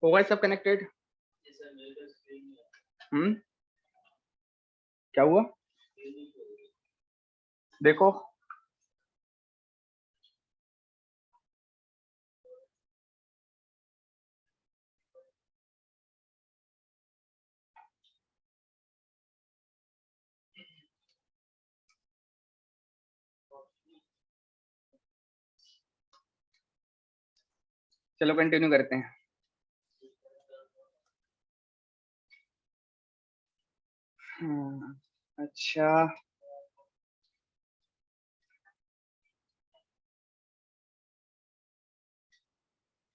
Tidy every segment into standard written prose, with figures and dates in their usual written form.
हो गए सब कनेक्टेड? क्या हुआ देखो? चलो कंटिन्यू करते हैं। अच्छा,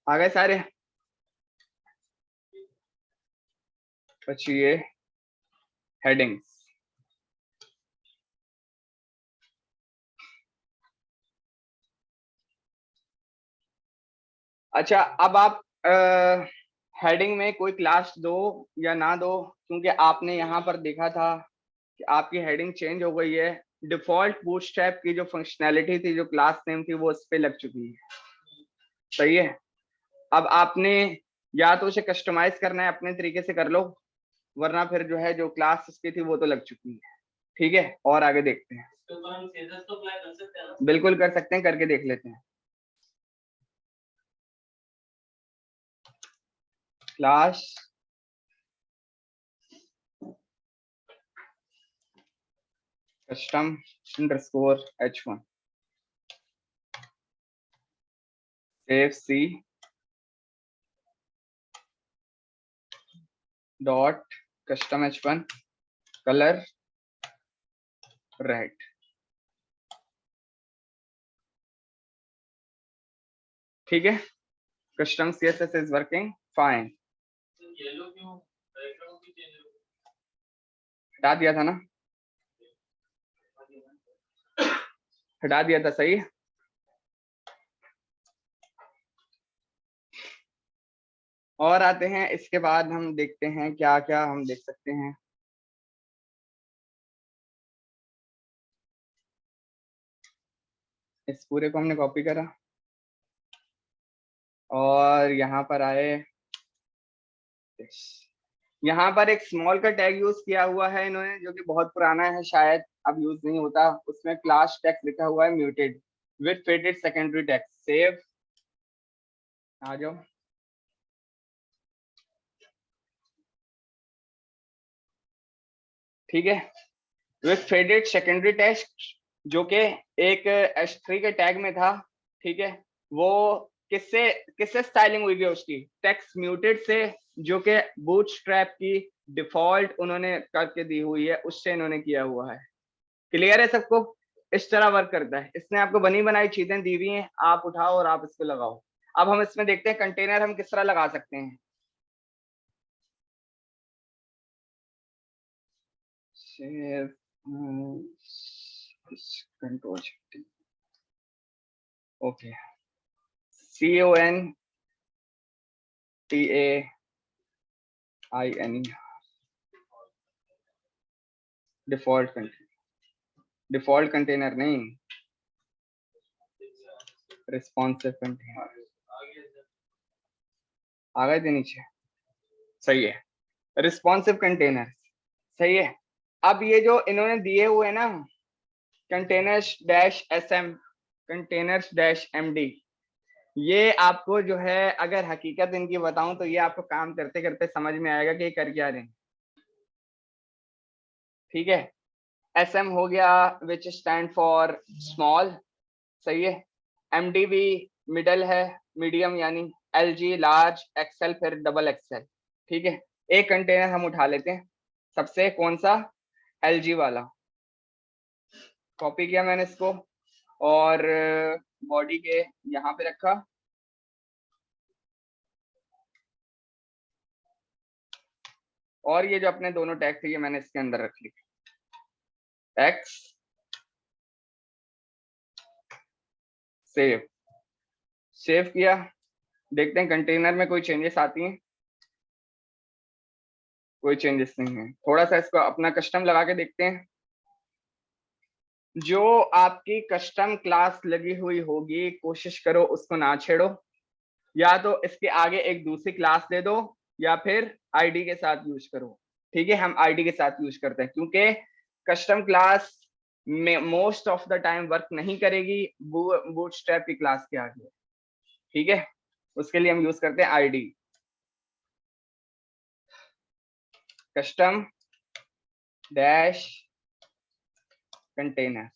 आ गए सारे? बचिए हेडिंग्स। अच्छा, अब आप हेडिंग में कोई क्लास दो या ना दो, क्योंकि आपने यहाँ पर देखा था कि आपकी हेडिंग चेंज हो गई है। डिफॉल्ट बूटस्ट्रैप की जो फंक्शनैलिटी थी, जो क्लास नेम थी, वो उस पे लग चुकी है। सही है। अब आपने या तो उसे कस्टमाइज करना है, अपने तरीके से कर लो, वरना फिर जो है जो क्लास इसकी थी वो तो लग चुकी है। ठीक है, और आगे देखते हैं। बिल्कुल कर सकते हैं, करके देख लेते हैं। Class custom underscore h1 save C dot custom h1 colour red. ठीक है, custom css is working fine. हटा दिया था ना? हटा दिया था, सही है। और आते हैं, इसके बाद हम देखते हैं क्या क्या हम देख सकते हैं। इस पूरे को हमने कॉपी करा और यहाँ पर आए। यहाँ पर एक स्मॉल का टैग यूज किया हुआ है इन्होंने, जो कि बहुत पुराना है, शायद अब यूज नहीं होता। उसमें क्लास टेक्स्ट लिखा हुआ है muted with faded secondary text. Save, आ जाओ। ठीक है, विद फेडेड सेकेंडरी टेक्स्ट, जो कि एक h3 के टैग में था। ठीक है, वो किससे किससे स्टाइलिंग हुई है उसकी? टेक्स्ट म्यूटेड से, जो कि बूटस्ट्रैप की डिफॉल्ट उन्होंने करके दी हुई है, उससे इन्होंने किया हुआ है। क्लियर है सबको? इस तरह वर्क करता है। इसने आपको बनी बनाई चीजें दी हुई हैं, आप उठाओ और आप इसको लगाओ। अब हम इसमें देखते हैं कंटेनर हम किस तरह लगा सकते हैं। Control okay, CONTAINE default container. Default container नहीं, रिस्पॉन्सिव कंटेनर। आ गए थे नीचे? सही है, रिस्पॉन्सिव कंटेनर। सही है। अब ये जो इन्होंने दिए हुए ना, containers dash SM, containers dash MD, ये आपको जो है, अगर हकीकत इनकी बताऊं तो ये आपको काम करते करते समझ में आएगा कि ये कर क्या रहे हैं। ठीक है, SM हो गया विच स्टैंड फॉर स्मॉल। सही है। MD भी मिडल है, मीडियम यानी। LG लार्ज, XL फिर डबल XL। ठीक है, एक कंटेनर हम उठा लेते हैं। सबसे कौन सा? LG वाला। कॉपी किया मैंने इसको और बॉडी के यहाँ पे रखा। और ये जो अपने दोनों टैग थे, ये मैंने इसके अंदर रख ली। टैक्स सेव, सेव किया। देखते हैं कंटेनर में कोई चेंजेस आती हैं। कोई चेंजेस नहीं है। थोड़ा सा इसको अपना कस्टम लगा के देखते हैं। जो आपकी कस्टम क्लास लगी हुई होगी, कोशिश करो उसको ना छेड़ो। या तो इसके आगे एक दूसरी क्लास दे दो या फिर आईडी के साथ यूज करो। ठीक है, हम आईडी के साथ यूज करते हैं क्योंकि कस्टम क्लास में most of the time work नहीं करेगी बूटस्ट्रैप की क्लास के आगे। ठीक है, उसके लिए हम यूज करते हैं आईडी, कस्टम डैश कंटेनर,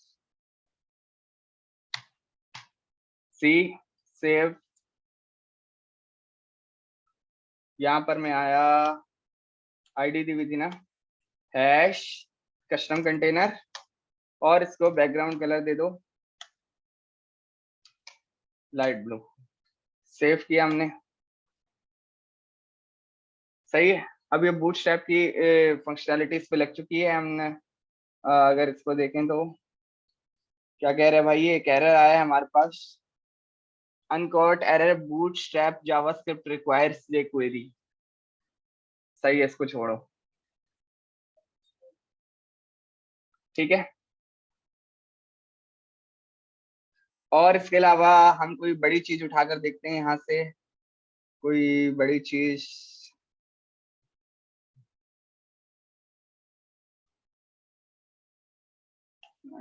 सी सेव। यहां पर मैं आया, आईडी दी हुई थी ना, हैश कस्टम कंटेनर, और इसको बैकग्राउंड कलर दे दो लाइट ब्लू। सेव किया हमने, सही है। अब ये बूटस्ट्रैप की फंक्शनैलिटी इस पे लग चुकी है। हमने अगर इसको देखें तो क्या कह रहे हैं भाई, ये एरर आया है हमारे पास, uncaught error Bootstrap JavaScript requires jQuery. सही है, इसको छोड़ो। ठीक है, और इसके अलावा हम कोई बड़ी चीज उठाकर देखते हैं यहाँ से, कोई बड़ी चीज।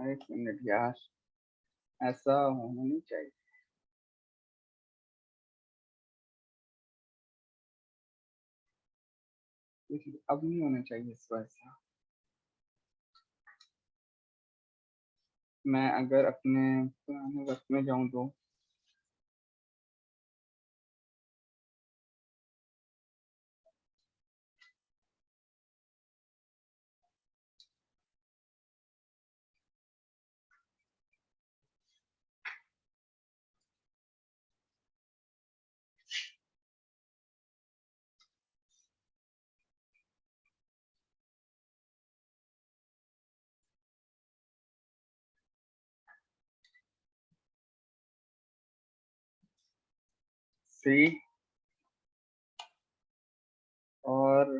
एक मिनट यार, ऐसा होना नहीं चाहिए। अब नहीं होना चाहिए इसको ऐसा। मैं अगर अपने पुराने वक्त में जाऊं तो सी और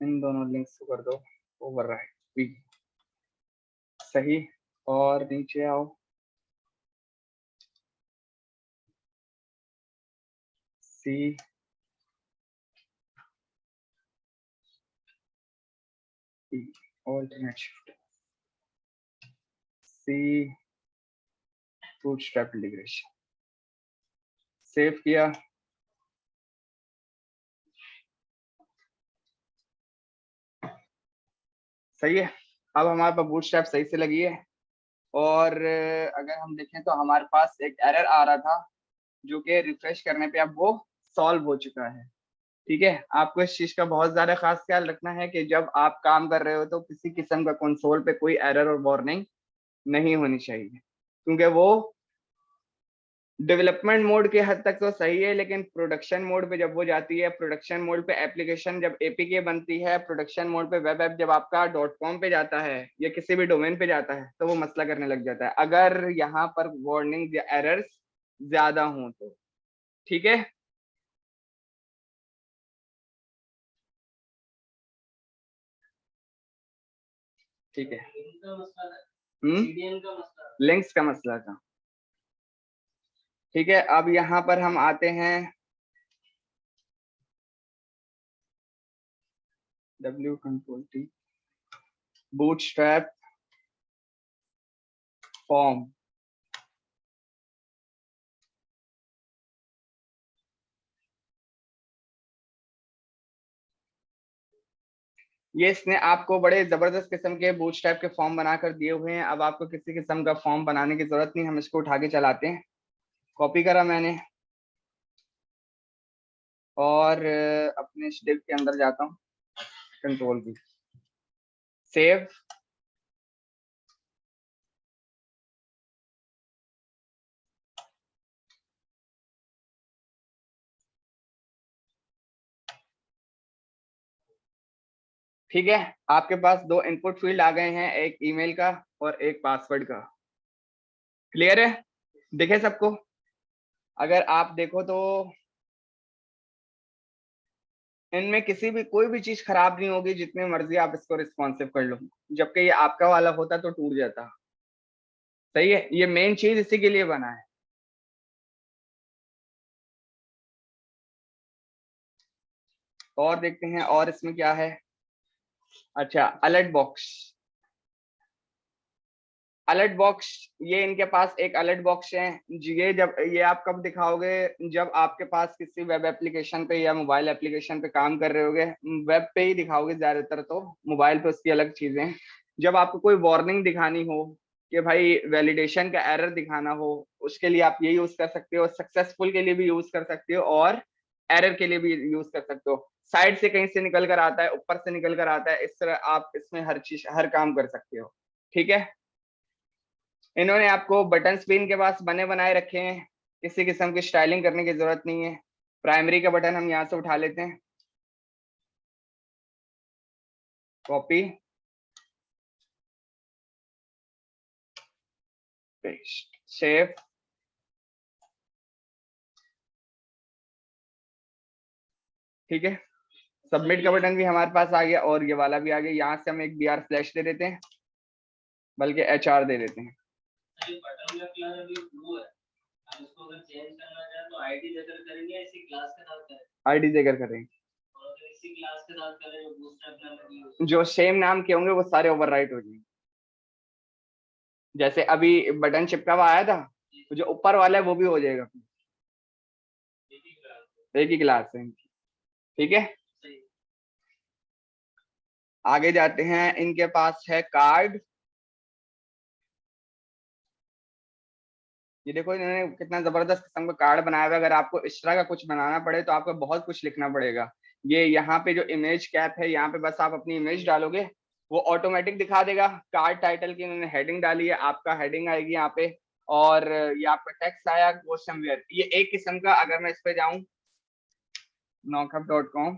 इन दोनों लिंक्स को कर दो ओवरराइट बी। सही, और नीचे आओ, सी बी ऑल्टरनेट शिफ्ट, सी बूटस्ट्रैप इंटीग्रेशन। सेव किया, सही है। अब हमारे पास बूटस्ट्रैप सही से लगी है। और अगर हम देखें तो हमारे पास एक एरर आ रहा था जो कि रिफ्रेश करने पे अब वो सॉल्व हो चुका है। ठीक है, आपको इस चीज का बहुत ज्यादा खास ख्याल रखना है कि जब आप काम कर रहे हो तो किसी किस्म का कंसोल पे कोई एरर और वार्निंग नहीं होनी चाहिए, क्योंकि वो डेवलपमेंट मोड के हद तक तो सही है, लेकिन प्रोडक्शन मोड पे जब वो जाती है, प्रोडक्शन मोड पे एप्लीकेशन जब एपीके बनती है, प्रोडक्शन मोड पे वेब ऐप जब आपका .com पे जाता है या किसी भी डोमेन पे जाता है तो वो मसला करने लग जाता है अगर यहाँ पर वार्निंग या एरर्स ज्यादा हों तो। ठीक है, ठीक है। लिंक्स का मसला था। ठीक है, अब यहाँ पर हम आते हैं W Ctrl T bootstrap form. ये इसने आपको बड़े जबरदस्त किस्म के बूटस्ट्रैप के फॉर्म बनाकर दिए हुए हैं। अब आपको किसी किस्म का फॉर्म बनाने की जरूरत नहीं, हम इसको उठा के चलाते हैं। कॉपी करा मैंने और अपने इस डिव के अंदर जाता हूँ, कंट्रोल भी, सेव। ठीक है, आपके पास दो इनपुट फील्ड आ गए हैं, एक ईमेल का और एक पासवर्ड का। क्लियर है, दिखे सबको? अगर आप देखो तो इनमें किसी भी कोई भी चीज खराब नहीं होगी, जितने मर्जी आप इसको रिस्पॉन्सिव कर लो, जबकि ये आपका वाला होता तो टूट जाता। सही है, ये मेन चीज इसी के लिए बना है। और देखते हैं और इसमें क्या है। अच्छा, अलर्ट बॉक्स। अलर्ट बॉक्स, ये इनके पास एक अलर्ट बॉक्स है। ये आप कब दिखाओगे, जब आपके पास किसी वेब एप्लीकेशन पे या मोबाइल एप्लीकेशन पे काम कर रहे होगे। वेब पे ही दिखाओगे ज्यादातर, तो मोबाइल पे उसकी अलग चीजें हैं। जब आपको कोई वार्निंग दिखानी हो कि भाई वैलिडेशन का एरर दिखाना हो, उसके लिए आप ये यूज कर सकते हो। सक्सेसफुल के लिए भी यूज कर सकते हो और एरर के लिए भी यूज कर सकते हो। साइड से कहीं से निकल कर आता है, ऊपर से निकल कर आता है, इस तरह आप इसमें हर चीज हर काम कर सकते हो। ठीक है, इन्होंने आपको बटन स्क्रीन के पास बने बनाए रखे हैं, किसी किस्म की स्टाइलिंग करने की जरूरत नहीं है। प्राइमरी का बटन हम यहाँ से उठा लेते हैं, कॉपी पेस्ट सेव। ठीक है, सबमिट का बटन भी हमारे पास आ गया और ये वाला भी आ गया। यहाँ से हम एक BR फ्लैश दे देते हैं, बल्कि HR दे देते हैं। ID देकर करेंगे, जो सेम नाम के होंगे वो सारे ओवरराइट हो जाएंगे। जैसे अभी बटन चिपका हुआ आया था, तो जो ऊपर वाला है वो भी हो जाएगा, एक ही क्लास है। ठीक है, आगे जाते हैं। इनके पास है कार्ड। ये देखो इन्होंने कितना जबरदस्त किस्म का कार्ड बनाया हुआ है। अगर आपको इस तरह का कुछ बनाना पड़े तो आपको बहुत कुछ लिखना पड़ेगा। ये यहाँ पे जो इमेज कैप है, यहाँ पे बस आप अपनी इमेज डालोगे, वो ऑटोमेटिक दिखा देगा। कार्ड टाइटल की इन्होंने हेडिंग डाली है, आपका हेडिंग आएगी यहाँ पे, और ये आपका टेक्स्ट आया क्वेश्चन वेयर। ये एक किस्म का, अगर मैं इस पे जाऊं knockup.com,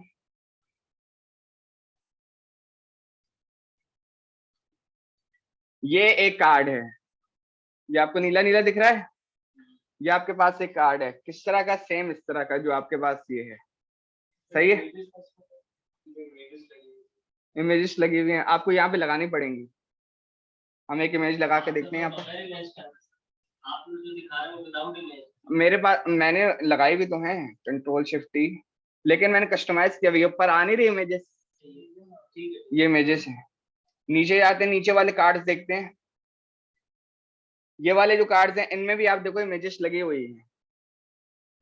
ये एक कार्ड है। ये आपको नीला नीला दिख रहा है, ये आपके पास एक कार्ड है। किस तरह का, सेम इस तरह का जो आपके पास ये है। सही है, इमेजेस लगी हुई हैं, आपको यहाँ पे लगानी पड़ेंगी। हम एक इमेज लगा के देखते हैं यहाँ पे। मेरे पास मैंने लगाई भी तो है, Ctrl+Shift+T, लेकिन मैंने कस्टमाइज किया। ये ऊपर आ नहीं रही इमेजेस, ये इमेजेस है। नीचे जाते हैं, नीचे वाले कार्ड्स देखते हैं। ये वाले जो कार्ड्स हैं इनमें भी आप देखो इमेजेस लगी हुई है।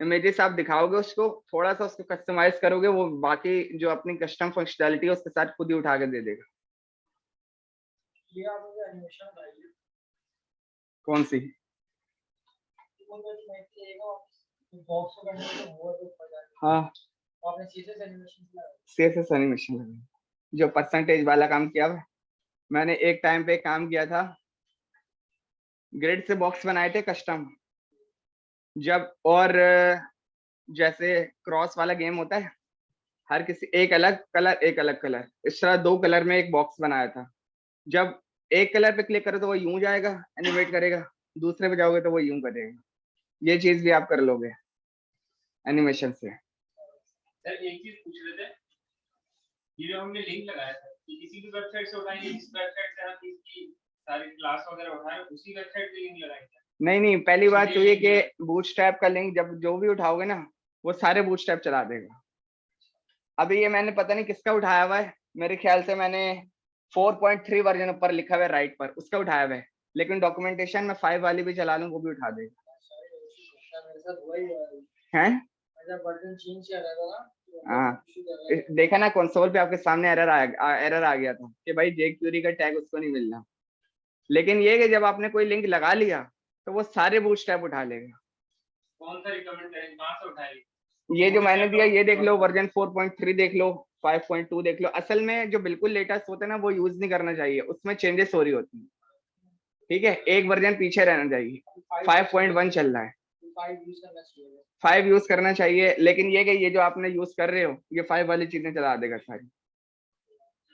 इमेजेस आप दिखाओगे उसको, थोड़ा सा उसको कस्टमाइज करोगे, वो बाकी जो अपनी कस्टम फंक्शनैलिटी है उसके साथ खुद ही उठा के दे देगा। ये आपने एनिमेशन लगाई है कौन सी? हाँ, CSS एनिमेशन लगाई, जो परसेंटेज वाला काम किया हुआ। मैंने एक टाइम पे काम किया था, ग्रिड से बॉक्स बनाए थे कस्टम। जब और जैसे क्रॉस वाला गेम होता है, हर किसी एक अलग कलर एक अलग कलर, इस तरह 2 कलर में एक बॉक्स बनाया था। जब एक कलर पे क्लिक करो तो वो यूं जाएगा, एनिमेट करेगा, दूसरे पे जाओगे तो वो यूं करेगा। ये चीज भी आप कर लोगे एनिमेशन से। सर एक चीज पूछ रहे थे, ये जो हमने लिंक लगाया था, ये किसी भी वेबसाइट से उठाएंगे, जिस वेबसाइट से हम इसकी सारी क्लास वगैरह उठाए उसी वेबसाइट पे लिंक लगाएंगे? नहीं नहीं, पहली बात तो ये कि बूटस्ट्रैप का लिंक जब जो भी उठाओगे ना, वो सारे बूटस्ट्रैप चला देगा। अभी ये मैंने पता नहीं किसका उठाया हुआ है, मेरे ख्याल से मैंने 4.3 वर्जन ऊपर लिखा हुआ है राइट पर, उसका उठाया हुआ है। लेकिन डॉक्यूमेंटेशन में 5 वाली भी चला लूं वो भी उठा देगा। हैं? हाँ, देखा ना कंसोल पे आपके सामने एरर आ गया था कि भाई jQuery का टैग उसको नहीं मिलना। लेकिन ये कि जब आपने कोई लिंक लगा लिया तो वो सारे बूटस्ट्रैप उठा लेगा। कौन सा रिकमेंड करेंगे, कहां से उठाएंगे? ये जो मैंने दिया ये देख लो, वर्जन 4.3 देख लो, 5.2 देख लो। असल में जो बिल्कुल लेटेस्ट होता है ना वो यूज नहीं करना चाहिए, उसमें चेंजेस हो रही होती है। ठीक है, एक वर्जन पीछे रहना चाहिए। 5.1 चल रहा है, 5 यूज करना चाहिए। लेकिन ये कि ये जो आपने यूज कर रहे हो ये 5 वाली चीजें चला देगा सारी।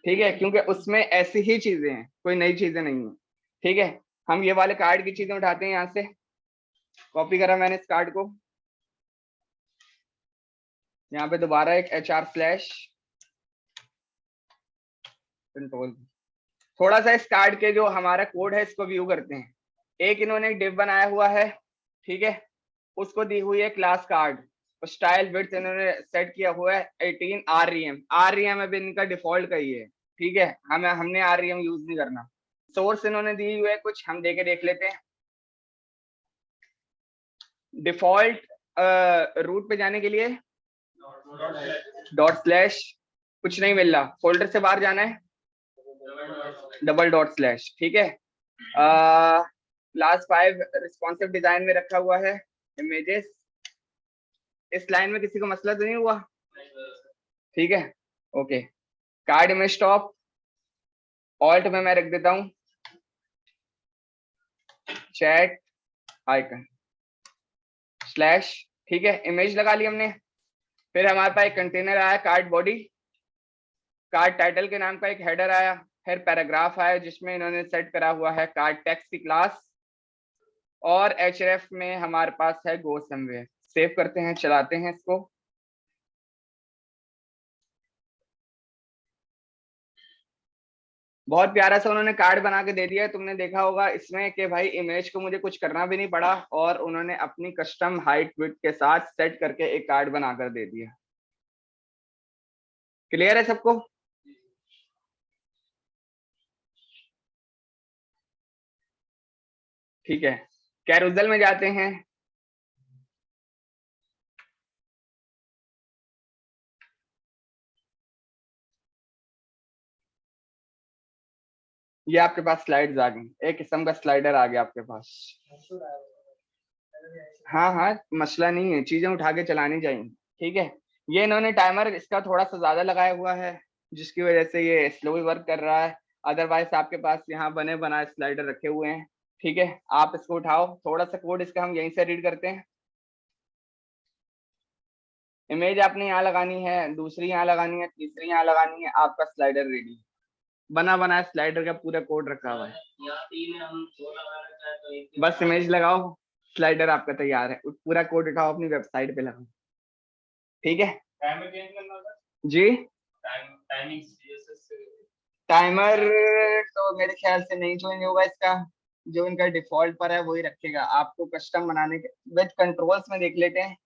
ठीक है, क्योंकि उसमें ऐसी ही चीजें हैं, कोई नई चीजें नहीं है। ठीक है, हम ये वाले कार्ड की चीजें उठाते हैं, यहाँ से कॉपी करा मैंने इस कार्ड को। यहाँ पे दोबारा एक HR फ्लैश कंट्रोल। थोड़ा सा इस कार्ड के जो हमारा कोड है इसको व्यू करते हैं। एक इन्होंने डिव बनाया हुआ है, ठीक है, उसको दी हुई है क्लास कार्ड। स्टाइल विड्थ इन्होंने सेट किया हुआ है 18 REM। REM अभी इनका डिफॉल्ट का ही है, ठीक है, हमने REM यूज नहीं करना। सोर्स इन्होंने दी हुई है कुछ, हम देके देख लेते हैं। डिफॉल्ट रूट पे जाने के लिए डॉट स्लैश, कुछ नहीं मिल रहा, फोल्डर से बाहर जाना है, डबल डॉट स्लैश, ठीक है। क्लास 5 रिस्पॉन्सिव डिजाइन में रखा हुआ है इमेजेस। इस लाइन में किसी को मसला तो नहीं हुआ? ठीक है, ओके। कार्ड में स्टॉप, ऑल्ट में मैं रख देता हूं चैट आइकन स्लैश, ठीक है, इमेज लगा ली हमने। फिर हमारे पास एक कंटेनर आया कार्ड बॉडी, कार्ड टाइटल के नाम का एक हेडर आया, फिर पैराग्राफ आया जिसमें इन्होंने सेट करा हुआ है कार्ड टेक्स्ट की क्लास, और href में हमारे पास है गो समवेयर। सेव करते हैं, चलाते हैं इसको। बहुत प्यारा सा उन्होंने कार्ड बना के दे दिया। तुमने देखा होगा इसमें कि भाई इमेज को मुझे कुछ करना भी नहीं पड़ा और उन्होंने अपनी कस्टम हाइट विड्थ के साथ सेट करके एक कार्ड बनाकर दे दिया। क्लियर है सबको? ठीक है, कैरोसेल में जाते हैं। ये आपके पास स्लाइड्स आ गई, एक किस्म का स्लाइडर आ गया आपके पास। हाँ हाँ, मसला नहीं है, चीजें उठा के चलानी चाहिए, ठीक है। ये इन्होंने टाइमर इसका थोड़ा सा ज्यादा लगाया हुआ है जिसकी वजह से ये स्लो वर्क कर रहा है। अदरवाइज आपके पास यहाँ बने बनाए स्लाइडर रखे हुए हैं, ठीक है। आप इसको उठाओ, थोड़ा सा कोड इसका हम यहीं से रीड करते हैं। इमेज आपने यहाँ लगानी है, दूसरी यहाँ लगानी है, तीसरी यहाँ लगानी है, आपका स्लाइडर रेडी। बना बनाया स्लाइडर का पूरा कोड रखा हुआ है। बस इमेज लगाओ, स्लाइडर आपका तैयार है। पूरा कोड उठाओ अपनी वेबसाइट पे लगाओ, ठीक है जी। टाइमर तो मेरे ख्याल से नहीं चेंज होगा इसका, जो इनका डिफॉल्ट पर है वही रखेगा। आपको कस्टम बनाने के विद कंट्रोल्स में देख लेते हैं,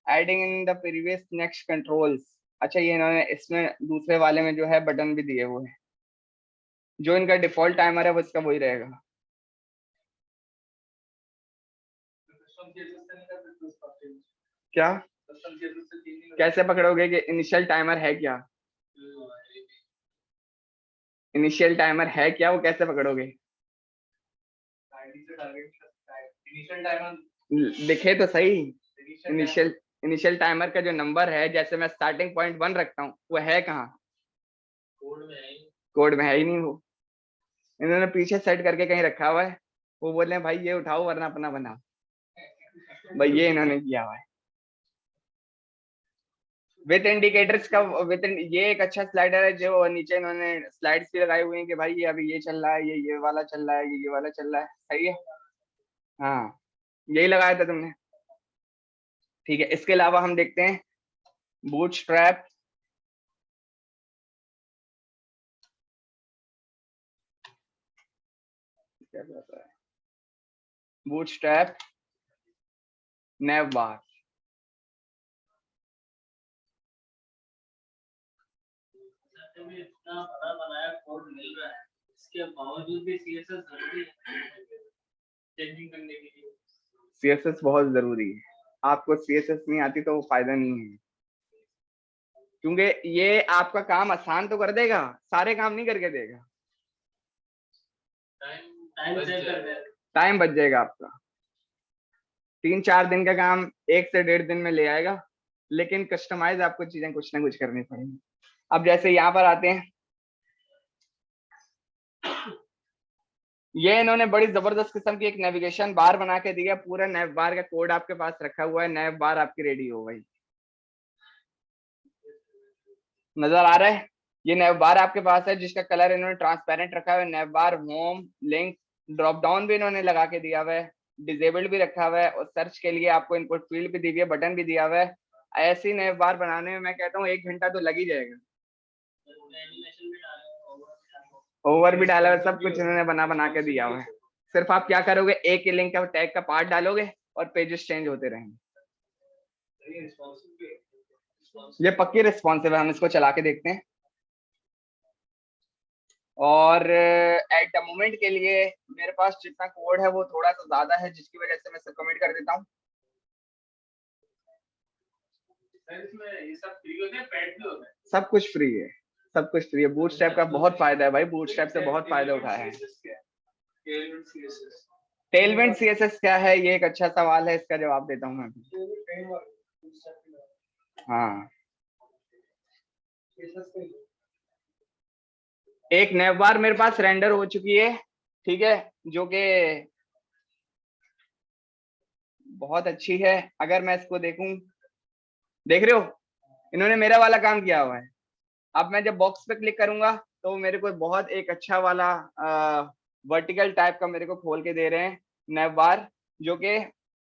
adding in the previous next controls. अच्छा, ये इन्होंने इसमें दूसरे वाले में जो है बटन भी दिए हुए हैं। जो इनका डिफॉल्ट टाइमर है वो इसका वही रहेगा। क्या कैसे पकड़ोगे कि इनिशियल टाइमर है क्या? इनिशियल टाइमर है क्या, वो कैसे पकड़ोगे? लिखे तो सही। इनिशियल टाइमर का जो नंबर है, जैसे मैं स्टार्टिंग पॉइंट 1 रखता हूँ, वो है कहाँ? कोड में है ही नहीं वो, इन्होंने पीछे सेट करके कहीं रखा हुआ है। वो बोले भाई ये उठाओ वरना अपना बनाओ, भाई ये इन्होंने किया हुआ है। विद इंडिकेटर्स का ये एक अच्छा स्लाइडर है जो नीचे इन्होंने स्लाइड्स भी लगाई हुई हैं कि भाई ये अभी ये चल रहा है, ये वाला चल रहा है, ये वाला चल रहा है, सही है। हाँ, यही लगाया था तुमने, ठीक है। इसके अलावा हम देखते हैं बूटस्ट्रैप। क्या कहता है बूटस्ट्रैप नैव बार। इतना बड़ा बनाया कोड मिल रहा है, इसके बावजूद भी सीएसएस जरूरी है चेंजिंग करने के लिए। सीएसएस बहुत जरूरी है, आपको सीएसएस नहीं आती तो वो फायदा नहीं है, क्योंकि ये आपका काम आसान तो कर देगा, सारे काम नहीं करके देगा। टाइम बच जाएगा आपका, 3-4 दिन का काम 1 से 1.5 दिन में ले आएगा, लेकिन कस्टमाइज आपको चीजें कुछ ना कुछ करनी पड़ेंगी। अब जैसे यहाँ पर आते हैं, ये इन्होंने बड़ी जबरदस्त किस्म की एक नेविगेशन बार बना के दिया। पूरा नेव बार का कोड आपके पास रखा हुआ है, नेव बार आपकी रेडी हो गई। नजर आ रहा है? ये नेव बार आपके पास है जिसका कलर इन्होंने ट्रांसपेरेंट रखा हुआ है। नेव बार, होम, लिंक, ड्रॉप डाउन भी इन्होंने लगा के दिया हुआ है, डिजेबल्ड भी रखा हुआ है, और सर्च के लिए आपको इनपुट फील्ड भी दी हुई है, बटन भी दिया हुआ है। ऐसी नेव बार बनाने में मैं कहता हूँ 1 घंटा तो लग ही जाएगा। ओवर भी डाला हुआ है, सब कुछ इन्होंने बना बना के दिया हुआ है। सिर्फ आप क्या करोगे, एक ही लिंक का टैग का पार्ट डालोगे और पेजेस चेंज होते रहेंगे। ये पक्की रिस्पॉन्सिव है, हम इसको चला के देखते हैं। और एट द मोमेंट के लिए मेरे पास जितना कोड है वो थोड़ा सा ज्यादा है, जिसकी वजह से मैं सब कमिट कर देता हूँ। सब कुछ फ्री है, सब कुछ फ्री है। बूटस्ट्रैप का बहुत फायदा है भाई, बूटस्ट्रैप से बहुत फायदा उठाया है। टेलविंड सीएसएस क्या है, ये एक अच्छा सवाल है, इसका जवाब देता हूँ मैं। हाँ, एक नेवबार मेरे पास रेंडर हो चुकी है, ठीक है, जो कि बहुत अच्छी है। अगर मैं इसको देखूं, देख रहे हो इन्होंने मेरा वाला काम किया हुआ है। अब मैं जब बॉक्स पे क्लिक करूंगा तो मेरे को बहुत एक अच्छा वाला वर्टिकल टाइप का मेरे को खोल के दे रहे हैं नेवबार, जो कि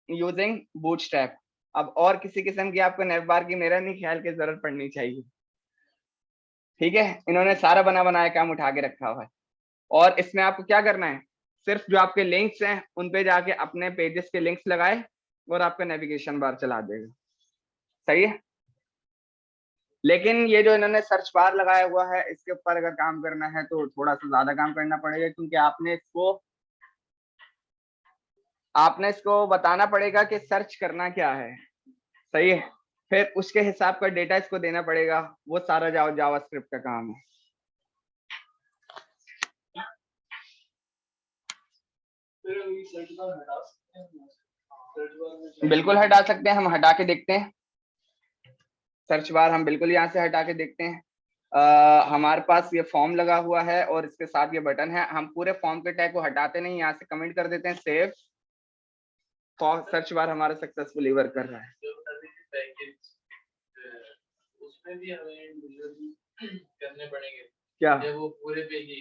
यूजिंग बूटस्ट्रैप। अब और किसी किस्म की आपको नेवबार की मेरा नहीं ख्याल की जरूरत पड़नी चाहिए, ठीक है। इन्होंने सारा बना बनाया काम उठा के रखा हुआ है। और इसमें आपको क्या करना है, सिर्फ जो आपके लिंक्स हैं उन पे जाके अपने पेजेस के लिंक्स लगाए और आपका नेविगेशन बार चला देगा, सही है। लेकिन ये जो इन्होंने सर्च बार लगाया हुआ है, इसके ऊपर अगर काम करना है तो थोड़ा सा ज्यादा काम करना पड़ेगा, क्योंकि आपने इसको बताना पड़ेगा कि सर्च करना क्या है, सही है। फिर उसके हिसाब का डेटा इसको देना पड़ेगा, वो सारा जावास्क्रिप्ट का काम है। बिल्कुल हटा सकते हैं, हम हटा के देखते हैं। सर्च बार हम बिल्कुल यहाँ से हटा के देखते हैं। हमारे पास ये फॉर्म लगा हुआ है और इसके साथ ये बटन है। हम पूरे फॉर्म के टैग को हटाते नहीं, यहाँ से कमेंट कर देते हैं सेव। सर्च बार हमारा सक्सेसफुली वर्क कर रहा है। उसमें भी हमें करने पड़ेंगे क्या, वो पूरे पे ही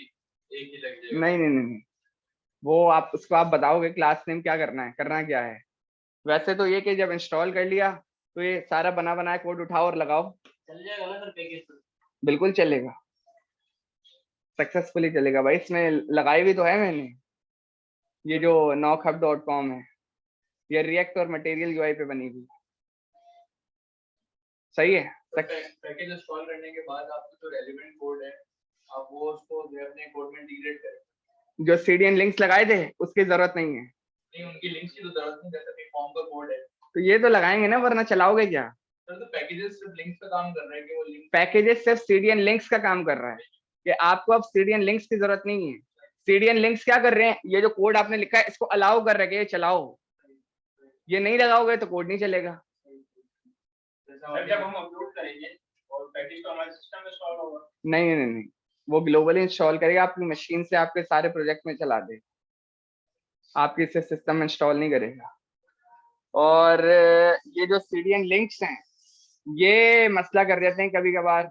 एक ही लग जाएगा? नहीं नहीं नहीं, वो आप उसको आप बताओगे क्लास नेम क्या करना है, करना क्या है। वैसे तो ये कि जब इंस्टॉल कर लिया तो ये सारा बना बनाया कोड उठाओ और लगाओ, चल जाएगा ना सर पैकेज? बिल्कुल चलेगा, सक्सेसफुली चलेगा भाई। इसमें लगाई भी तो है मैंने, ये जो knockhub.com है, ये रिएक्ट और मटेरियल यूआई पे बनी हुई, सही है। पैकेज इंस्टॉल करने के बाद आपको जो रेलेवेंट कोड है आप वो उसको अपने कोड में इंटीग्रेट करें। जो सीडीएन लिंक्स लगाए थे उसकी जरूरत नहीं है। नहीं, उनकी लिंक्स की तो जरूरत नहीं, जैसे फॉर्म का कोड है तो ये तो लगाएंगे ना, वरना चलाओगे क्या? सर तो पैकेजेस सिर्फ लिंक्स का काम कर रहा है कि वो लिंक, पैकेजेस सिर्फ सीडीएन लिंक्स का काम कर रहा है कि आपको अब सीडीएन लिंक्स की जरूरत नहीं है। सीडीएन लिंक्स क्या कर रहे हैं, ये जो कोड आपने लिखा है इसको अलाउ कर रहे हैं चलाओ, ये नहीं लगाओगे तो कोड नहीं चलेगा। जब हम अपलोड करेंगे और पैकेज तो हमारे सिस्टम में इंस्टॉल होगा? नहीं नहीं नहीं, वो ग्लोबली इंस्टॉल करेगा, आपकी मशीन से आपके सारे प्रोजेक्ट में चला दे, आपके इसे सिस्टम में इंस्टॉल नहीं करेगा। और ये जो सीडीएन लिंक्स हैं ये मसला कर देते हैं कभी कभार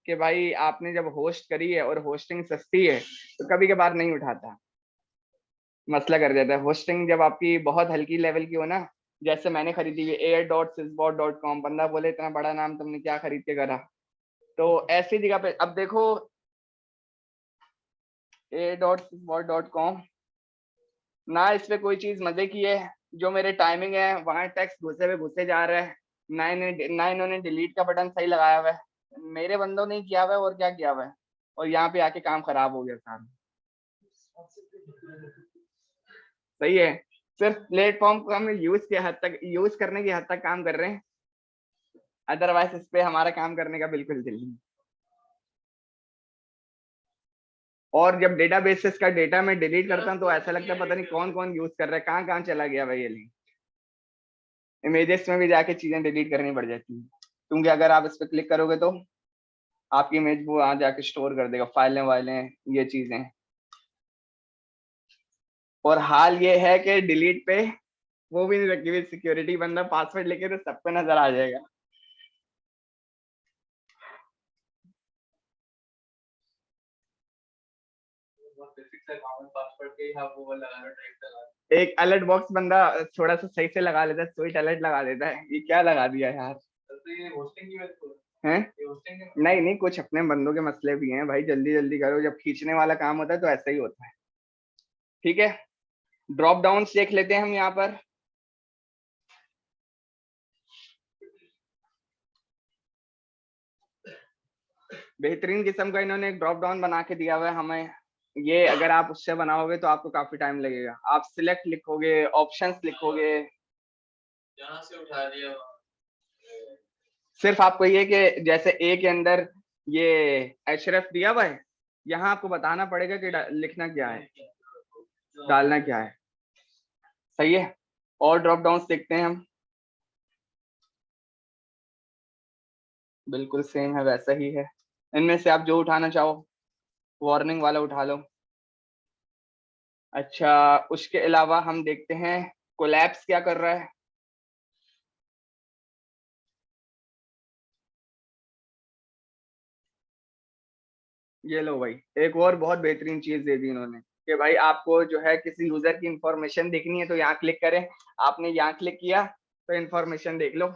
कि भाई आपने जब होस्ट करी है और होस्टिंग सस्ती है तो कभी कभार नहीं उठाता, मसला कर देता है। होस्टिंग जब आपकी बहुत हल्की लेवल की हो ना, जैसे मैंने खरीदी हुई air.sysbot.com, बंदा बोले इतना बड़ा नाम तुमने क्या खरीद के करा, तो ऐसी जगह पे अब देखो air.sysbot.com ना, इस पे कोई चीज मजे की है। जो मेरे टाइमिंग है वहां टेक्स्ट घुसे जा रहा है, ना इन्होंने डिलीट का बटन सही लगाया हुआ है, मेरे बंदों ने किया हुआ है और क्या किया हुआ है, और यहाँ पे आके काम खराब हो गया सारा। सही है, सिर्फ प्लेटफॉर्म को हम यूज करने की हद तक काम कर रहे हैं, अदरवाइज इस पे हमारा काम करने का बिल्कुल दिल नहीं। और जब डेटाबेसेस का डेटा मैं डिलीट करता हूँ तो ऐसा लगता है पता नहीं कौन कौन यूज कर रहा है, कहाँ कहाँ चला गया भाई ये लिंक। इमेजेस में भी जाके चीजें डिलीट करनी पड़ जाती है, क्योंकि अगर आप इस पर क्लिक करोगे तो आपकी इमेज वो वहां जाके स्टोर कर देगा, फाइलें वाइलें ये चीजें। और हाल ये है कि डिलीट पे वो भी नहीं रखी हुई सिक्योरिटी, बंदा पासवर्ड लेके तो सबको नजर आ जाएगा। एक अलर्ट बॉक्स बंदा थोड़ा सा सही से लगा लेता है, स्वीट अलर्ट लगा देता है, ये क्या लगा दिया यार। तो ये होस्टिंग की वजह से है? नहीं नहीं, कुछ अपने बंदों के मसले भी हैं भाई, जल्दी जल्दी करो, जब खींचने वाला काम होता है तो ऐसा ही होता है। ठीक है, ड्रॉप डाउन देख लेते हैं हम यहाँ पर। बेहतरीन किस्म का इन्होंने एक ड्रॉप डाउन बना के दिया हुआ है हमें। ये अगर आप उससे बनाओगे तो आपको काफी टाइम लगेगा। आप सिलेक्ट लिखोगे, ऑप्शंस लिखोगे, जहाँ से उठा दिया सिर्फ आपको ये कि जैसे ए के अंदर ये एचरफ दिया हुआ है, यहाँ आपको बताना पड़ेगा कि लिखना क्या है, डालना क्या है। सही है। और ड्रॉप डाउन देखते हैं हम। बिल्कुल सेम है, वैसा ही है। इनमें से आप जो उठाना चाहो, वार्निंग वाला उठा लो। अच्छा, उसके अलावा हम देखते हैं कोलैप्स क्या कर रहा है। ये लो भाई, एक और बहुत बेहतरीन चीज दे दी इन्होंने कि भाई आपको जो है किसी यूजर की इंफॉर्मेशन देखनी है तो यहाँ क्लिक करें। आपने यहाँ क्लिक किया तो इंफॉर्मेशन देख लो।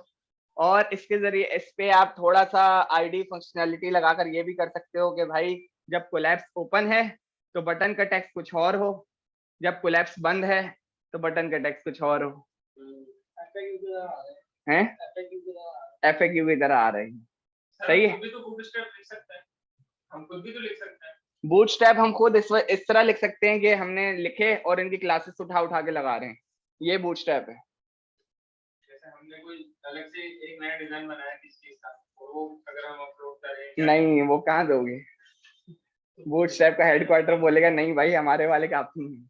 और इसके जरिए इस पे आप थोड़ा सा आईडी फंक्शनैलिटी लगाकर ये भी कर सकते हो कि भाई जब कोलैप्स ओपन है तो बटन का टेक्स्ट कुछ और हो, जब कोलैप्स बंद है तो बटन का टेक्स्ट कुछ और हो। हैं FAQ की तरह आ रहे हैं। सही है। हम खुद भी तो लिख सकते हैं। बूटस्ट्रैप हम खुद इस तरह लिख सकते हैं कि हमने लिखे और इनकी क्लासेस उठा उठा के लगा रहे हैं। ये बूटस्ट्रैप है। जैसे हमने कोई अलग से एक नया डिजाइन बनाया किसी चीज का, और वो अगर हम अपलोड करें, नहीं वो कहाँ दोगे। बूटस्ट्रैप का हेडक्वार्टर बोलेगा नहीं भाई हमारे वाले काफी हैं।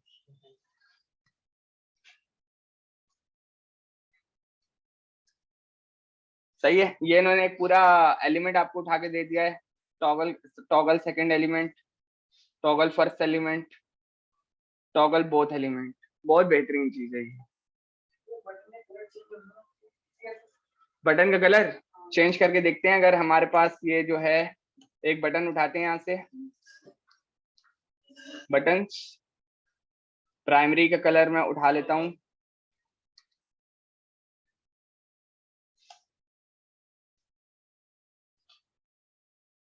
सही है। ये इन्होंने एक पूरा एलिमेंट आपको उठा के दे दिया है। Toggle, toggle second element, toggle first element, toggle both element. बहुत बेहतरीन चीज है ये। बटन का कलर चेंज करके देखते हैं। अगर हमारे पास ये जो है एक बटन उठाते हैं यहाँ से, बटन प्राइमरी का कलर मैं उठा लेता हूँ।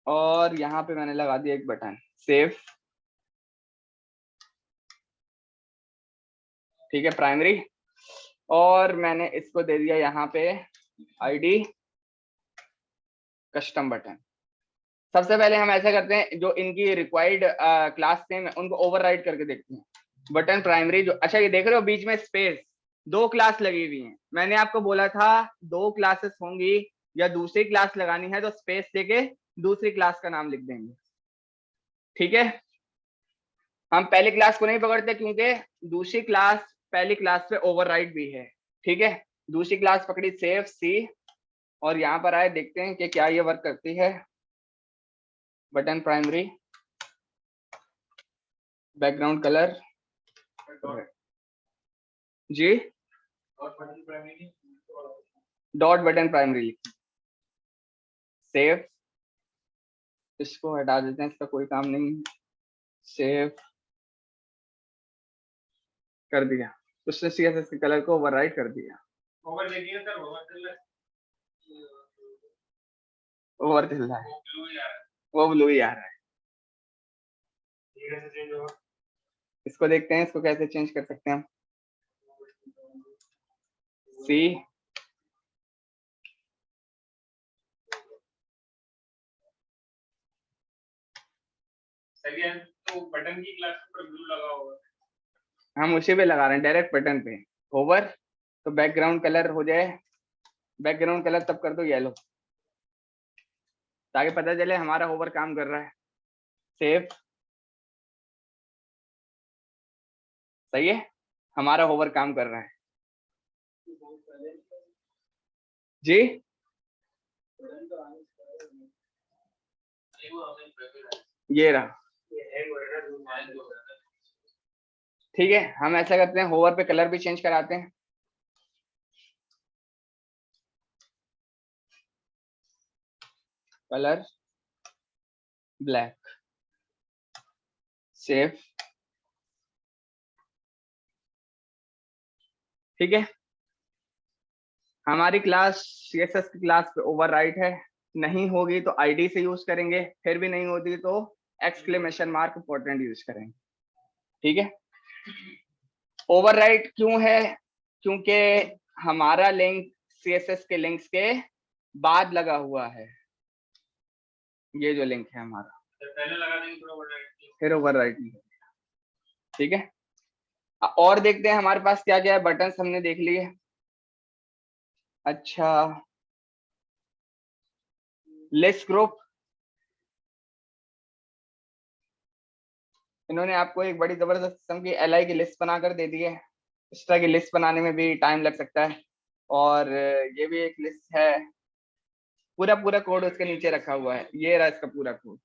और यहाँ पे मैंने लगा दिया एक बटन सेव। ठीक है, प्राइमरी। और मैंने इसको दे दिया यहाँ पे आईडी कस्टम बटन। सबसे पहले हम ऐसा करते हैं, जो इनकी रिक्वायर्ड क्लास नेम है उनको ओवरराइड करके देखते हैं। बटन प्राइमरी जो, अच्छा ये देख रहे हो बीच में स्पेस, दो क्लास लगी हुई हैं। मैंने आपको बोला था दो क्लासेस होंगी या दूसरी क्लास लगानी है तो स्पेस देके दूसरी क्लास का नाम लिख देंगे। ठीक है। हम पहली क्लास को नहीं पकड़ते क्योंकि दूसरी क्लास पहली क्लास पे ओवरराइड भी है। ठीक है, दूसरी क्लास पकड़ी सेव सी, और यहाँ पर आए देखते हैं कि क्या ये वर्क करती है। बटन प्राइमरी, बैकग्राउंड कलर जी, डॉट बटन प्राइमरी लिखिए, सेव। इसको हटा देते हैं, इसका कोई काम नहीं है। सेव कर दिया, उसने CSS के कलर को ओवरराइट कर दिया। ओवर चल रहा है, वो ब्लू ही आ रहा है। इसको देखते हैं, इसको कैसे चेंज कर सकते हैं हम। सी, तो बटन की क्लास पर ब्लू लगा होगा, हम उसी पे लगा रहे हैं डायरेक्ट बटन पे। ओवर तो बैकग्राउंड कलर हो जाए, बैकग्राउंड कलर तब कर दो येलो, ताकि पता चले हमारा ओवर काम कर रहा है। सेव, सही है, हमारा ओवर काम कर रहा है जी। ये रहा। ठीक है, हम ऐसा करते हैं, होवर पे कलर भी चेंज कराते हैं। Colour black, save. ठीक है, हमारी क्लास CSS की क्लास पे ओवरराइट है। नहीं होगी तो आईडी से यूज करेंगे, फिर भी नहीं होती तो एक्सक्लेमेशन मार्क इंपॉर्टेंट यूज करेंगे। ठीक है। ओवरराइट क्यों है? क्योंकि हमारा लिंक CSS के लिंक्स के बाद लगा हुआ है। ये जो लिंक है हमारा, तो पहले लगा देंगे फिर ओवरराइट। फिर ओवरराइट नहीं, ठीक है। और देखते हैं हमारे पास क्या क्या है। बटन्स हमने देख लिए। अच्छा, लिस्ट ग्रुप, इन्होंने आपको एक बड़ी जबरदस्त किस्म की एलआई की लिस्ट बनाकर दे दी है। इस तरह की लिस्ट बनाने में भी टाइम लग सकता है। और ये भी एक लिस्ट है, पूरा पूरा कोड उसके नीचे रखा हुआ है। ये रहा इसका पूरा कोड।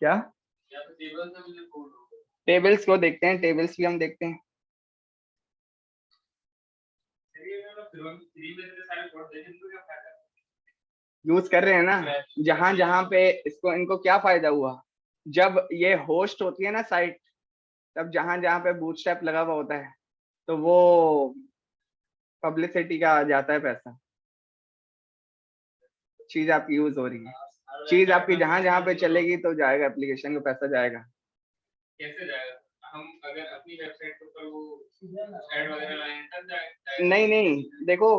क्या टेबल्स को देखते हैं, टेबल्स भी हम देखते हैं। यूज कर रहे हैं ना, जहां जहां पे इसको, इनको क्या फायदा हुआ, जब ये होस्ट होती है ना साइट, तब जहां जहां पे बूटस्ट्रैप लगा हुआ होता है तो वो पब्लिसिटी का आ जाता है पैसा। चीज आपकी यूज हो रही है, चीज आपकी जहां जहां पे चलेगी तो जाएगा, एप्लीकेशन को पैसा जाएगा। कैसे जाएगा? हम अगर अपनी वेबसाइट पर वो ऐड वगैरह लगाएं तब जाएगा। नहीं नहीं, देखो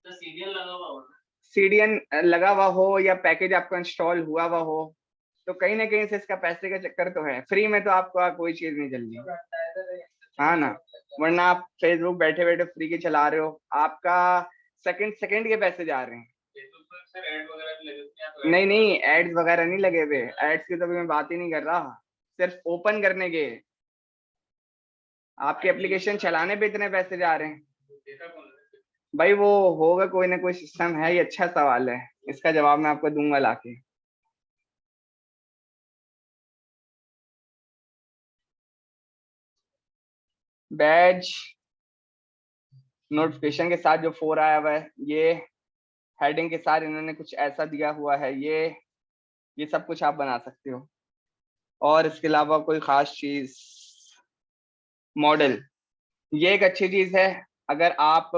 तो सीरियल लगा हुआ होगा, सीडीएन लगा हुआ हो या पैकेज आपका इंस्टॉल हुआ हुआ हो, तो कहीं ना कहीं से इसका पैसे का चक्कर तो है। फ्री में तो आपको कोई चीज नहीं चल रही, हाँ ना। वरना आप फेसबुक बैठे बैठे फ्री के चला रहे हो, आपका सेकंड सेकंड के पैसे जा रहे हैं। सर ऐड वगैरह भी लगे होते हैं। नहीं नहीं, एड्स वगैरह नहीं लगे हुए, एड्स की तो अभी मैं बात ही नहीं कर रहा, सिर्फ ओपन करने के। आपके एप्लीकेशन चलाने पे इतने पैसे जा रहे हैं भाई, वो होगा कोई ना कोई सिस्टम है। ये अच्छा सवाल है, इसका जवाब मैं आपको दूंगा लाके। बैज नोटिफिकेशन के साथ जो 4 आया हुआ है, ये हेडिंग के साथ इन्होंने कुछ ऐसा दिया हुआ है। ये सब कुछ आप बना सकते हो। और इसके अलावा कोई खास चीज, मॉडल, ये एक अच्छी चीज है। अगर आप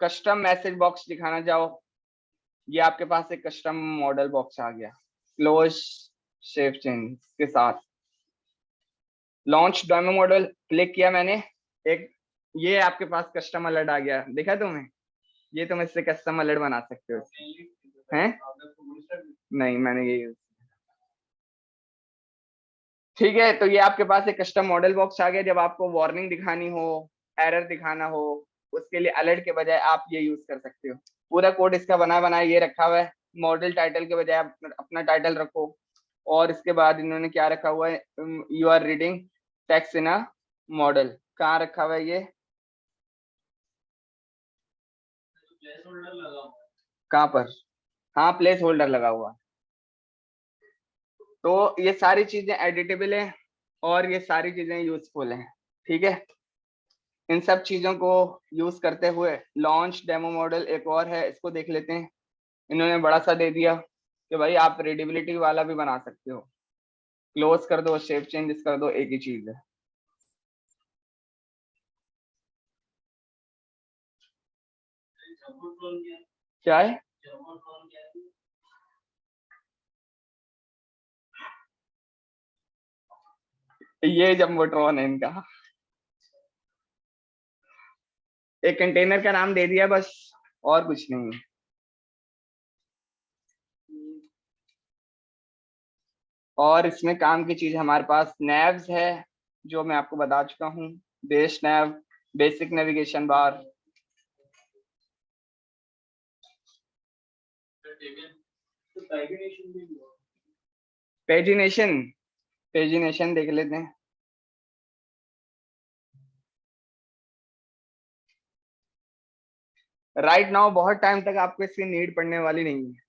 कस्टम मैसेज बॉक्स दिखाना चाहो, ये आपके पास एक कस्टम मॉडल बॉक्स आ गया क्लोज शेप चेंज के साथ। लॉन्च डेमो मॉडल क्लिक किया मैंने, एक ये आपके पास कस्टम अलर्ट आ गया, देखा तुम्हें? ये तुम इससे कस्टम अलर्ट बना सकते हो, हैं? नहीं, मैंने ये यूज, ठीक है। तो ये आपके पास एक कस्टम मॉडल बॉक्स आ गया। जब आपको वार्निंग दिखानी हो, एरर दिखाना हो, उसके लिए अलर्ट के बजाय आप ये यूज कर सकते हो। पूरा कोड इसका बना बनाया ये रखा हुआ है। मॉडल टाइटल के बजाय आप अपना टाइटल रखो। और इसके बाद इन्होंने क्या रखा हुआ है, you are reading text in a model, कहाँ रखा हुआ है ये, कहाँ पर? हाँ, प्लेस होल्डर लगा हुआ। तो ये सारी चीजें एडिटेबल है और ये सारी चीजें यूजफुल हैं, ठीक है। इन सब चीजों को यूज करते हुए लॉन्च डेमो मॉडल एक और है, इसको देख लेते हैं। इन्होंने बड़ा सा दे दिया कि भाई आप रीडेबिलिटी वाला भी बना सकते हो। क्लोज कर दो, शेप चेंजेस कर दो, एक ही चीज है। क्या है? ये जम्बोट्रॉन है इनका, एक कंटेनर का नाम दे दिया बस, और कुछ नहीं है। और इसमें काम की चीज हमारे पास नैव्स है, जो मैं आपको बता चुका हूँ। Base nav, basic navigation bar, pagination, pagination देख लेते हैं। राइट नाउ बहुत टाइम तक आपको इसकी नीड पड़ने वाली नहीं है।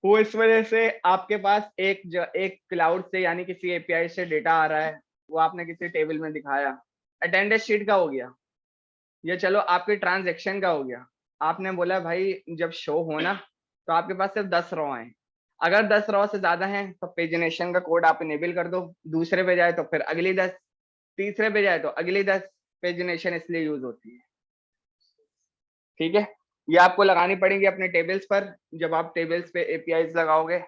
वो इस वजह से आपके पास एक क्लाउड से यानी किसी एपीआई से डेटा आ रहा है, वो आपने किसी टेबल में दिखाया, अटेंडेंस शीट का हो गया, ये चलो आपके ट्रांजैक्शन का हो गया। आपने बोला भाई जब शो हो ना, तो आपके पास सिर्फ 10 रो हैं। अगर 10 रो से ज्यादा हैं तो पेजिनेशन का कोड आप इनेबल कर दो, दूसरे पे जाए तो फिर अगली 10, तीसरे पे जाए तो अगली 10। पेजिनेशन इसलिए यूज होती है, ठीक है। ये आपको लगानी पड़ेगी अपने टेबल्स पर, जब आप टेबल्स पे एपीआईज लगाओगे।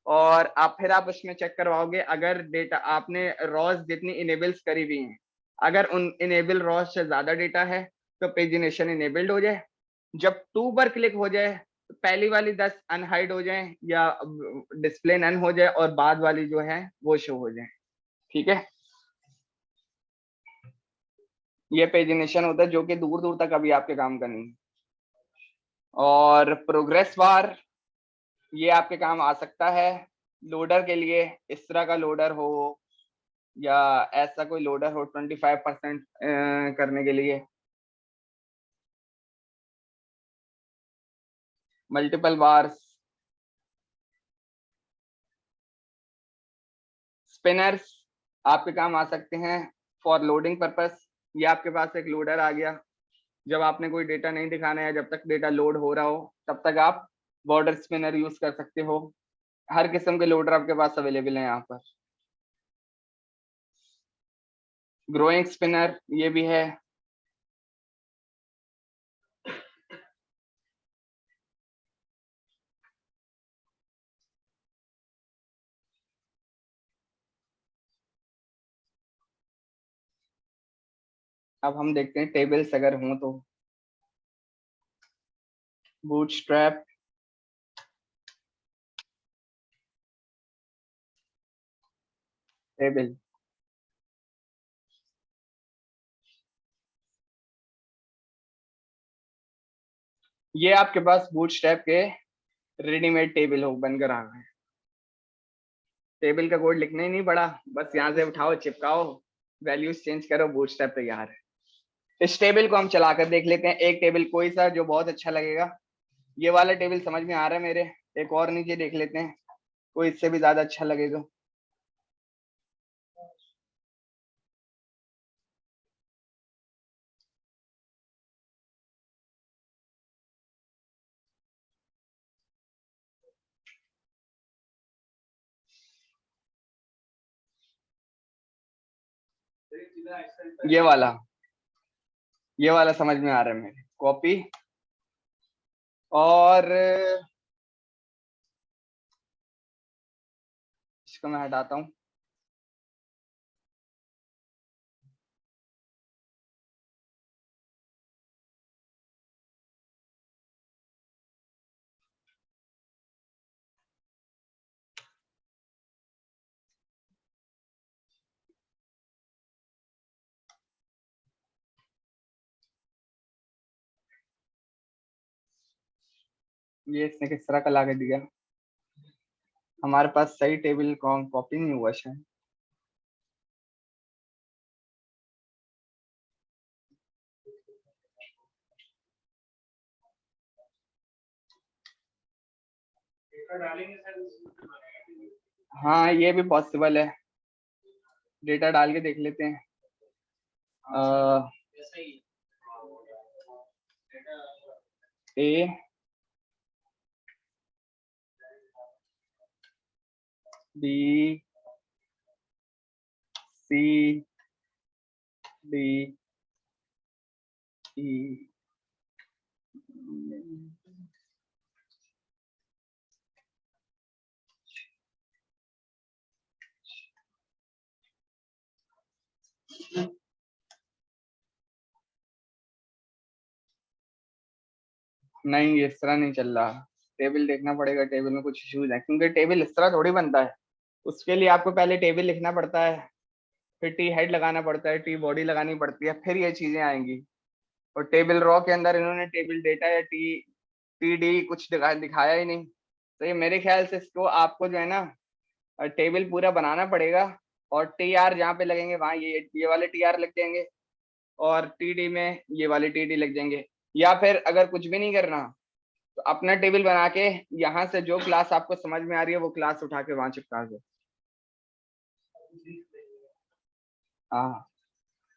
और आप उसमें चेक करवाओगे, अगर डेटा आपने रॉज जितनी इनेबल्स करी हुई हैं, अगर उन इनेबल रॉज से ज्यादा डेटा है तो पेजिनेशन इनेबल्ड हो जाए। जब 2 पर क्लिक हो जाए पहली वाली 10 अनहाइड हो जाए या डिस्प्ले नन हो जाए और बाद वाली जो है वो शो हो जाए, ठीक है। ये पेजिनेशन होता है जो कि दूर दूर तक अभी आपके काम का नहीं है। और प्रोग्रेस बार ये आपके काम आ सकता है लोडर के लिए, इस तरह का लोडर हो या ऐसा कोई लोडर हो 25% करने के लिए। मल्टीपल बार्स, स्पिनर्स आपके काम आ सकते हैं फॉर लोडिंग पर्पस। ये आपके पास एक लोडर आ गया, जब आपने कोई डेटा नहीं दिखाना है, जब तक डेटा लोड हो रहा हो तब तक आप बॉर्डर स्पिनर यूज कर सकते हो। हर किस्म के लोडर आपके पास अवेलेबल है यहाँ पर। ग्रोइंग स्पिनर ये भी है। अब हम देखते हैं टेबल्स अगर हों तो। बूटस्ट्रैप, टेबल, ये आपके पास बूटस्ट्रैप के रेडीमेड टेबल हो बनकर आ गए। टेबल का कोड लिखना ही नहीं पड़ा, बस यहाँ से उठाओ चिपकाओ, वैल्यूज चेंज करो, बूटस्ट्रैप तैयार है। इस टेबल को हम चलाकर देख लेते हैं, एक टेबल कोई सा जो बहुत अच्छा लगेगा। ये वाला टेबल समझ में आ रहा है मेरे, एक और नीचे देख लेते हैं कोई इससे भी ज्यादा अच्छा लगेगा। ये वाला समझ में आ रहा है मेरे, कॉपी। और इसको मैं हटाता हूँ। ये इसने किस तरह का ला के दिया, हमारे पास सही टेबल कॉपी नहीं हुआ शायद। हाँ ये भी पॉसिबल है, डेटा डाल के देख लेते हैं। A B C D E, नहीं ये इस तरह नहीं चल रहा, टेबल देखना पड़ेगा, टेबल में कुछ इश्यूज है, क्योंकि टेबल इस तरह थोड़ी बनता है। उसके लिए आपको पहले टेबल लिखना पड़ता है, फिर टी हेड लगाना पड़ता है, टी बॉडी लगानी पड़ती है, फिर ये चीजें आएंगी। और टेबल रॉ के अंदर इन्होंने टेबल डेटा या टी डी कुछ दिखाया ही नहीं। तो ये मेरे ख्याल से इसको आपको जो है ना टेबल पूरा बनाना पड़ेगा, और टी आर जहाँ पे लगेंगे वहां ये वाले टी आर लग जाएंगे, और टी डी में ये वाले टी डी लग जाएंगे। या फिर अगर कुछ भी नहीं करना तो अपना टेबल बना के यहाँ से जो क्लास आपको समझ में आ रही है वो क्लास उठा के वहां चिपका दो। हाँ